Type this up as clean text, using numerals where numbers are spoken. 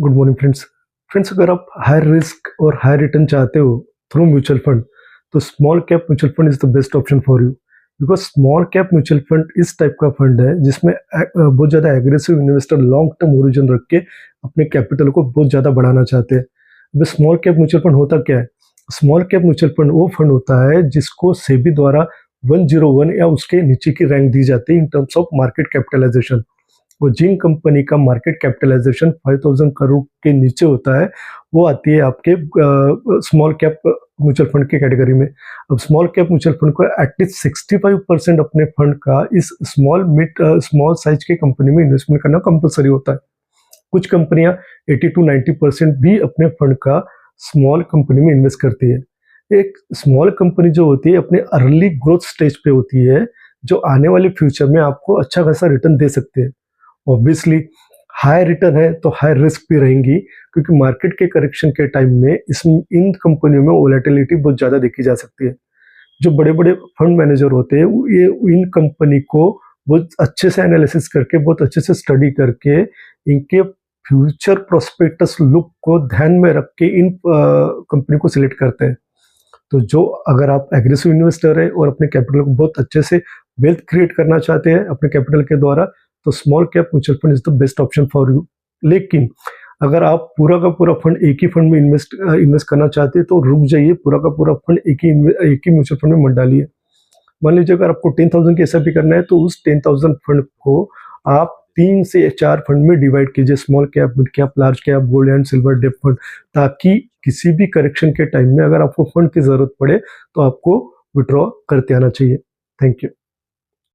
Good morning friends. अगर आप high risk और हाई रिटर्न चाहते हो थ्रू म्यूचुअल फंड, तो small cap mutual fund is the best option for you. Because small cap mutual fund इस type का fund है जिसमें बहुत ज़्यादा aggressive investor long term origin रख के अपने कैपिटल को बहुत ज़्यादा बढ़ाना चाहते हैं। अब स्मॉल कैप म्यूचुअल फंड होता क्या है? स्मॉल कैप म्यूचुअल फंड वो फंड होता है जिसको सेबी द्वारा 101 या उसके नीचे की रैंक दी जाती है in terms of market capitalisation. वो जिन कंपनी का मार्केट कैपिटलाइजेशन 5000 करोड़ के नीचे होता है वो आती है आपके स्मॉल कैप म्यूचुअल फंड के कैटेगरी में। अब स्मॉल कैप म्यूचुअल फंड को एटलीस्ट 65% अपने फंड का इस स्मॉल साइज के कंपनी में इन्वेस्टमेंट करना कंपलसरी होता है। कुछ कंपनियां 80 to 90% भी अपने फंड का स्मॉल कंपनी में इन्वेस्ट करती है। एक स्मॉल कंपनी जो होती है अपने अर्ली ग्रोथ स्टेज पे होती है, जो आने वाले फ्यूचर में आपको अच्छा खासा रिटर्न दे सकते हैं। ऑब्वियसली हाई रिटर्न है तो हाई रिस्क भी रहेंगी, क्योंकि मार्केट के करेक्शन के टाइम में इन कंपनियों में वोलेटिलिटी बहुत ज़्यादा देखी जा सकती है। जो बड़े बड़े फंड मैनेजर होते हैं ये इन कंपनी को बहुत अच्छे से एनालिसिस करके, बहुत अच्छे से स्टडी करके, इनके फ्यूचर प्रोस्पेक्टस लुक को ध्यान में रख के इन कंपनी को सिलेक्ट करते हैं। तो जो अगर आप एग्रेसिव इन्वेस्टर है और अपने कैपिटल को बहुत अच्छे से वेल्थ क्रिएट करना चाहते हैं अपने कैपिटल के द्वारा, तो small cap mutual fund is the best option for you. लेकिन अगर आप पूरा का पूरा फंड एक ही फंड में इन्वेस्ट करना चाहते हैं तो रुक जाइए, पूरा का पूरा फंड एक ही म्यूचुअल फंड में मत डालिए। मान लीजिए अगर आपको 10,000 की एसआईपी करना है तो उस 10,000 फंड को आप 3 से 4 फंड में डिवाइड कीजिए, small cap, mid cap, large cap, gold and silver debt fund, ताकि किसी भी करेक्शन के टाइम में अगर आपको फंड की जरूरत पड़े तो आपको विड्रॉ करते आना चाहिए। Thank you.